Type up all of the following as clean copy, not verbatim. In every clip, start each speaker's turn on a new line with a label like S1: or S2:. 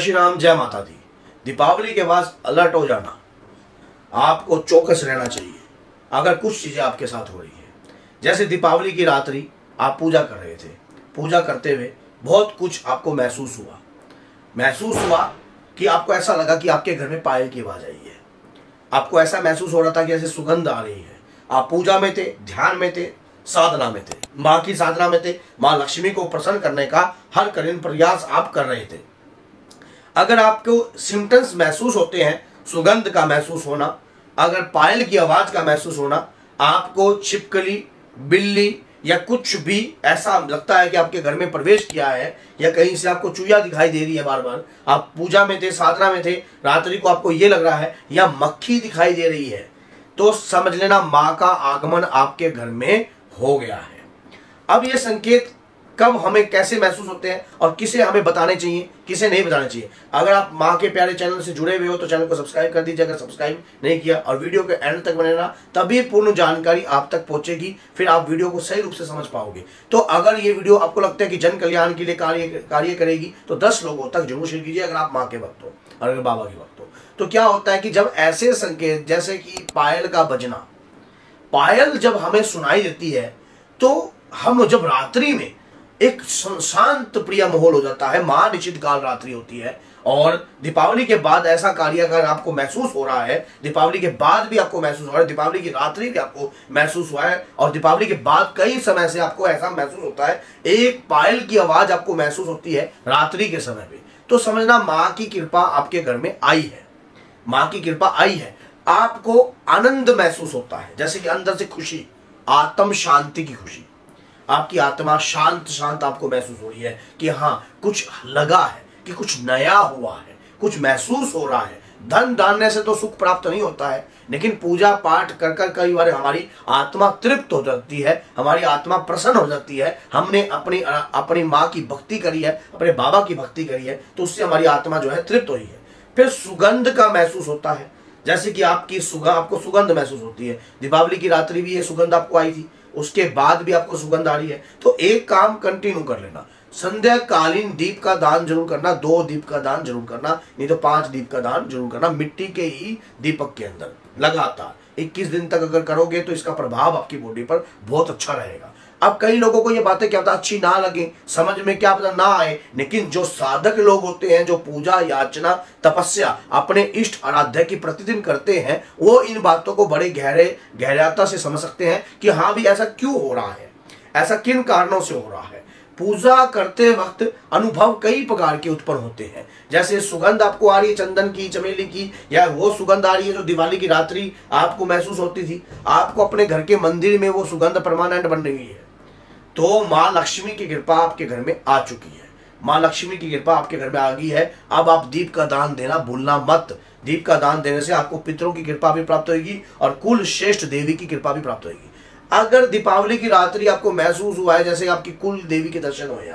S1: श्री राम, जय माता दी। दीपावली के बाद अलर्ट हो जाना, आपको चौकस रहना चाहिए अगर कुछ चीजें आपके साथ हो रही है। जैसे दीपावली की रात्रि आप पूजा कर रहे थे, पूजा करते हुए बहुत कुछ आपको महसूस हुआ कि आपको ऐसा लगा कि आपके घर में पायल की आवाज आई है। आपको ऐसा महसूस हो रहा था कि ऐसे सुगंध आ रही है। आप पूजा में थे, ध्यान में थे, साधना में थे, माँ की साधना में थे। माँ लक्ष्मी को प्रसन्न करने का हर कठिन प्रयास आप कर रहे थे। अगर आपको सिम्टम्स महसूस होते हैं, सुगंध का महसूस होना, अगर पायल की आवाज का महसूस होना, आपको छिपकली, बिल्ली या कुछ भी ऐसा लगता है कि आपके घर में प्रवेश किया है, या कहीं से आपको चूया दिखाई दे रही है बार बार, आप पूजा में थे, साधना में थे, रात्रि को आपको ये लग रहा है, या मक्खी दिखाई दे रही है, तो समझ लेना माँ का आगमन आपके घर में हो गया है। अब ये संकेत कब हमें कैसे महसूस होते हैं और किसे हमें बताने चाहिए, किसे नहीं बताने चाहिए। अगर आप माँ के प्यारे चैनल से जुड़े हुए हो तो चैनल को सब्सक्राइब कर दीजिए अगर सब्सक्राइब नहीं किया, और वीडियो के एंड तक बने रहना, तभी पूर्ण जानकारी आप तक पहुंचेगी, फिर आप वीडियो को सही रूप से समझ पाओगे। तो अगर ये वीडियो आपको लगता है कि जन कल्याण के लिए कार्य करेगी तो 10 लोगों तक जरूर शेयर कीजिए अगर आप माँ के भक्त हो और अगर बाबा के भक्त हो। तो क्या होता है कि जब ऐसे संकेत जैसे कि पायल का बजना, पायल जब हमें सुनाई देती है तो हम जब रात्रि में एक शांत प्रिय माहौल हो जाता है। महानिशित काल रात्रि होती है, और दीपावली के बाद ऐसा कार्य अगर आपको महसूस हो रहा है, दीपावली के बाद भी आपको महसूस हो रहा है, दीपावली की रात्रि भी आपको महसूस हुआ है, और दीपावली के बाद कई समय से आपको ऐसा महसूस होता है, एक पायल की आवाज आपको महसूस होती है रात्रि के समय पे, तो समझना माँ की कृपा आपके घर में आई है, माँ की कृपा आई है। आपको आनंद महसूस होता है, जैसे कि अंदर से खुशी, आत्म शांति की खुशी, आपकी आत्मा शांत आपको महसूस हो रही है कि हाँ कुछ लगा है, कि कुछ नया हुआ है, कुछ महसूस हो रहा है। धन दानने से तो सुख प्राप्त नहीं होता है, लेकिन पूजा पाठ कर कई बार हमारी आत्मा तृप्त हो जाती है, हमारी आत्मा प्रसन्न हो जाती है। हमने अपनी माँ की भक्ति करी है, अपने बाबा की भक्ति करी है, तो उससे हमारी आत्मा जो है तृप्त हुई है। फिर सुगंध का महसूस होता है, जैसे कि आपको सुगंध महसूस होती है। दीपावली की रात्रि भी ये सुगंध आपको आई थी, उसके बाद भी आपको सुगंध आ रही है, तो एक काम कंटिन्यू कर लेना, संध्या कालीन दीप का दान जरूर करना, 2 दीप का दान जरूर करना, नहीं तो 5 दीप का दान जरूर करना, मिट्टी के ही दीपक के अंदर लगातार 21 दिन तक अगर करोगे तो इसका प्रभाव आपकी बॉडी पर बहुत अच्छा रहेगा। अब कई लोगों को ये बातें क्या पता अच्छी ना लगे, समझ में क्या पता ना आए, लेकिन जो साधक लोग होते हैं, जो पूजा याचना तपस्या अपने इष्ट आराध्य की प्रतिदिन करते हैं, वो इन बातों को बड़े गहराता से समझ सकते हैं कि हाँ भी ऐसा क्यों हो रहा है, ऐसा किन कारणों से हो रहा है। पूजा करते वक्त अनुभव कई प्रकार के उत्पन्न होते हैं, जैसे सुगंध आपको आ रही है चंदन की, चमेली की, या वो सुगंध आ रही है जो दिवाली की रात्रि आपको महसूस होती थी, आपको अपने घर के मंदिर में वो सुगंध परमानेंट बन रही है, तो माँ लक्ष्मी की कृपा आपके घर में आ चुकी है, माँ लक्ष्मी की कृपा आपके घर में आ गई है। अब आप दीप का दान देना भूलना मत। दीप का दान देने से आपको पितरों की कृपा भी प्राप्त होगी और कुल श्रेष्ठ देवी की कृपा भी प्राप्त होगी। अगर दीपावली की रात्रि आपको महसूस हुआ है जैसे आपकी कुल देवी के दर्शन हुए,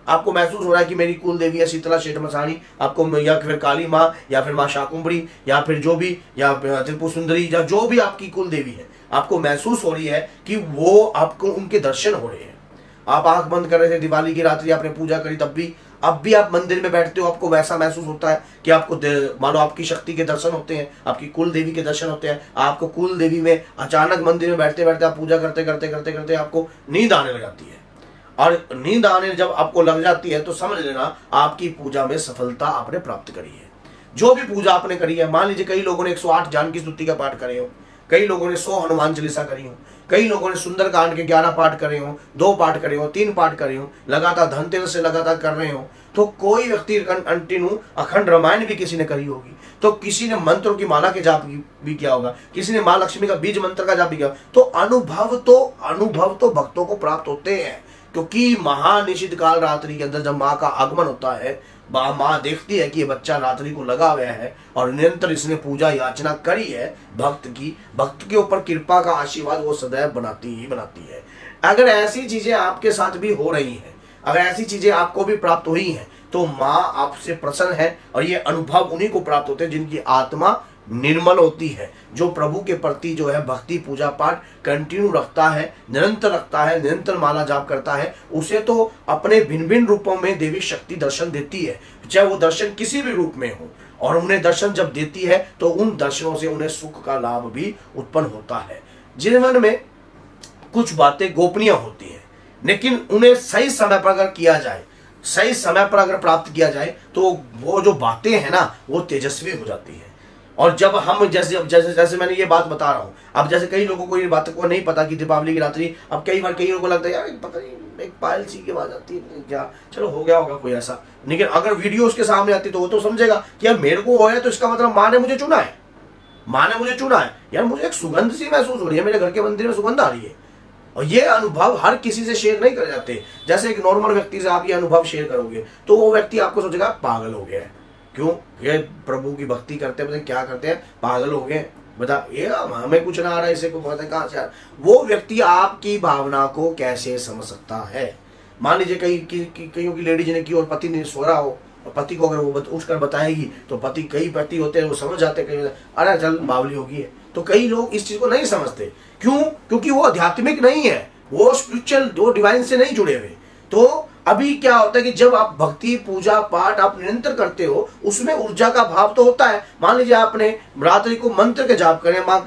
S1: आपको महसूस हो रहा है कि मेरी कुल देवी है शीतला शेठ मसाणी, आपको या फिर काली माँ या फिर माँ शाकुंभरी या फिर जो भी, या त्रिपुर सुंदरी, या जो भी आपकी कुल देवी है, आपको महसूस हो रही है कि वो आपको उनके दर्शन हो रहे हैं। आप आंख बंद कर रहे थे दिवाली की रात्रि, आपने पूजा करी, तब भी अब भी आप मंदिर में बैठते हो, आपको वैसा महसूस होता है कि आपको मानो आपकी शक्ति के दर्शन होते हैं, आपकी कुल देवी के दर्शन होते हैं। आपको कुल देवी में अचानक मंदिर में बैठते बैठते आप पूजा करते करते करते करते आपको नींद आने लग जाती है, और नींद आने जब आपको लग जाती है तो समझ लेना आपकी पूजा में सफलता आपने प्राप्त करी है। जो भी पूजा आपने करी है, मान लीजिए कई लोगों ने 108 जानकी स्तुति का पाठ करे हो, कई लोगों ने 100 हनुमान चालीसा करी हो, कई लोगों ने सुंदरकांड के 11 पाठ करे हो, 2 पाठ करे हो, 3 पाठ करे हो, लगातार धनतेरस से लगातार कर रहे हो, तो कोई व्यक्ति कंटिन्यू अखंड रामायण भी किसी ने करी होगी, तो किसी ने मंत्रों की माला के जाप भी किया होगा, किसी ने माँ लक्ष्मी का बीज मंत्र का जाप भी किया, तो अनुभव तो भक्तों को प्राप्त होते हैं। क्योंकि महानिशित काल रात्रि के अंदर जब माँ का आगमन होता है, माँ देखती है कि ये बच्चा रात्रि को लगा हुआ है और निरंतर इसने पूजा याचना करी है, भक्त के ऊपर कृपा का आशीर्वाद वो सदैव बनाती है। अगर ऐसी चीजें आपके साथ भी हो रही हैं, अगर ऐसी चीजें आपको भी प्राप्त हुई हैं, तो माँ आपसे प्रसन्न है, और ये अनुभव उन्हीं को प्राप्त होते हैं जिनकी आत्मा निर्मल होती है। जो प्रभु के प्रति जो है भक्ति पूजा पाठ कंटिन्यू रखता है, निरंतर रखता है, निरंतर माला जाप करता है, उसे तो अपने भिन्न भिन्न रूपों में देवी शक्ति दर्शन देती है, चाहे वो दर्शन किसी भी रूप में हो। और उन्हें दर्शन जब देती है तो उन दर्शनों से उन्हें सुख का लाभ भी उत्पन्न होता है। जीवन में कुछ बातें गोपनीय होती हैं, लेकिन उन्हें सही समय पर अगर किया जाए, सही समय पर अगर प्राप्त किया जाए, तो वो जो बातें हैं ना वो तेजस्वी हो जाती है। और जब हम जैसे मैंने ये बात बता रहा हूँ, अब जैसे कई लोगों को ये बात को नहीं पता कि दीपावली की रात्रि, अब कई बार कई लोगों को लगता है यार पता नहीं एक पायल सी की आवाज आती है क्या, चलो हो गया होगा कोई ऐसा। लेकिन अगर वीडियो उसके सामने आती तो वो तो समझेगा कि यार मेरे को हो है तो इसका मतलब माँ ने मुझे चुना है, माँ ने मुझे चुना है, यार मुझे एक सुगंध सी महसूस हो रही है, मेरे घर के मंदिर में सुगंध आ रही है। और ये अनुभव हर किसी से शेयर नहीं कर जाते। जैसे एक नॉर्मल व्यक्ति से आप ये अनुभव शेयर करोगे तो वो व्यक्ति आपको सोचेगा पागल हो गया है, क्यों ये प्रभु की भक्ति करते हैं, क्या करते हैं, पागल हो गए, बता ये हमें कुछ ना आ रहा है, इसे को पता है कहां से आ रहा है। वो व्यक्ति आपकी भावना को कैसे समझ सकता है। मान लीजिए कईयों की लेडीज ने की और पति ने सो रहा हो, और पति को अगर वो उठकर बताएगी तो पति, कई पति होते हैं वो समझ जाते हैं, अरे चल बावली होगी है। तो कई लोग इस चीज को नहीं समझते, क्यों, क्योंकि वो आध्यात्मिक नहीं है, वो स्पिरिचुअल, वो डिवाइन से नहीं जुड़े हुए। तो अभी क्या होता है कि जब आप भक्ति पूजा पाठ आप निरंतर करते हो, उसमें ऊर्जा का भाव तो होता है। मान लीजिए आपने रात्रि को मंत्र के जाप करें, माँ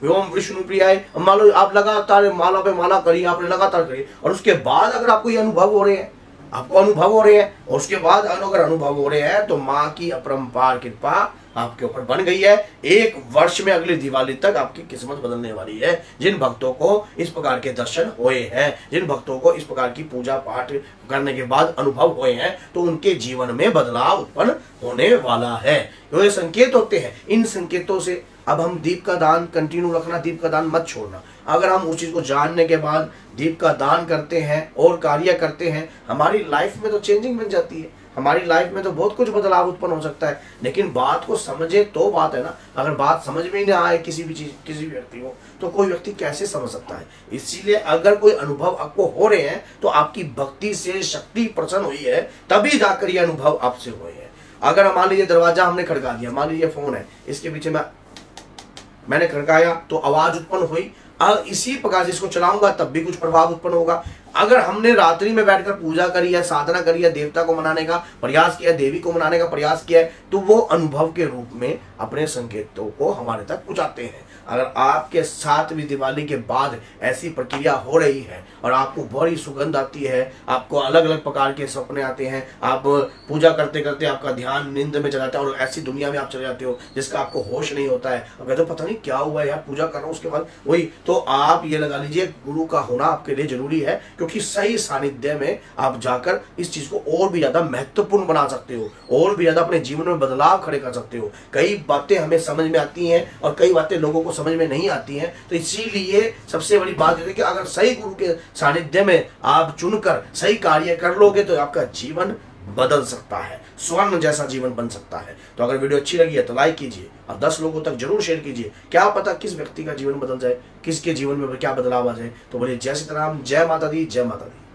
S1: ओम विष्णु प्रियाय, मान लो आप लगातार माला पे माला करी, आपने लगातार करी, और उसके बाद अगर आपको ये अनुभव हो रहे हैं, आपको अनुभव हो रहे हैं, और उसके बाद अगर अनुभव हो रहे हैं, तो माँ की अपरंपार कृपा आपके ऊपर बन गई है। एक वर्ष में अगली दिवाली तक आपकी किस्मत बदलने वाली है। जिन भक्तों को इस प्रकार के दर्शन हुए हैं, जिन भक्तों को इस प्रकार की पूजा पाठ करने के बाद अनुभव हुए हैं, तो उनके जीवन में बदलाव उत्पन्न होने वाला है। तो ये संकेत होते हैं। इन संकेतों से अब हम दीप का दान कंटिन्यू रखना, दीप का दान मत छोड़ना। अगर हम उस चीज को जानने के बाद दीप का दान करते हैं और कार्य करते हैं, हमारी लाइफ में तो चेंजिंग बन जाती है, हमारी लाइफ में तो बहुत कुछ बदलाव उत्पन्न हो सकता है। लेकिन बात को समझे तो बात है ना, अगर बात समझ में ही ना आए किसी भी चीज, किसी भी व्यक्ति को, तो कोई व्यक्ति कैसे समझ सकता है। इसीलिए अगर कोई अनुभव आपको हो रहे हैं तो आपकी भक्ति से शक्ति प्रसन्न हुई है, तभी जाकर ये अनुभव आपसे हुए हैं। अगर मान लीजिए दरवाजा हमने खड़का दिया, मान लीजिए फोन है, इसके पीछे मैंने खड़काया तो आवाज उत्पन्न हुई, इसी प्रकार से इसको चलाऊंगा तब भी कुछ प्रभाव उत्पन्न होगा। अगर हमने रात्रि में बैठकर पूजा करी या साधना करी या देवता को मनाने का प्रयास किया, देवी को मनाने का प्रयास किया है, तो वो अनुभव के रूप में अपने संकेतों को हमारे तक पहुंचाते हैं। अगर आपके साथ भी दिवाली के बाद ऐसी प्रक्रिया हो रही है और आपको बड़ी सुगंध आती है, आपको अलग अलग प्रकार के सपने आते हैं, आप पूजा करते करते आपका ध्यान नींद में चला जाता है और ऐसी दुनिया में आप चले जाते हो जिसका आपको होश नहीं होता है, अगर तो पता नहीं क्या हुआ है यार, पूजा कर रहा हूँ उसके बाद वही, तो आप ये लगा लीजिए गुरु का होना आपके लिए जरूरी है, क्योंकि सही सानिध्य में आप जाकर इस चीज को और भी ज्यादा महत्वपूर्ण बना सकते हो, और भी ज्यादा अपने जीवन में बदलाव खड़े कर सकते हो। कई बातें हमें समझ में आती हैं और कई बातें लोगों को समझ में नहीं आती हैं। तो इसीलिए सबसे बड़ी बात है कि अगर सही गुरु के सानिध्य में आप चुनकर सही कार्य कर लोगे तो आपका जीवन बदल सकता है, स्वर्ण जैसा जीवन बन सकता है। तो अगर वीडियो अच्छी लगी है तो लाइक कीजिए और 10 लोगों तक जरूर शेयर कीजिए, क्या पता किस व्यक्ति का जीवन बदल जाए, किसके जीवन में क्या बदलाव आ जाए। तो बोलिए जय सीताराम, जय माता दी, जय माता दी।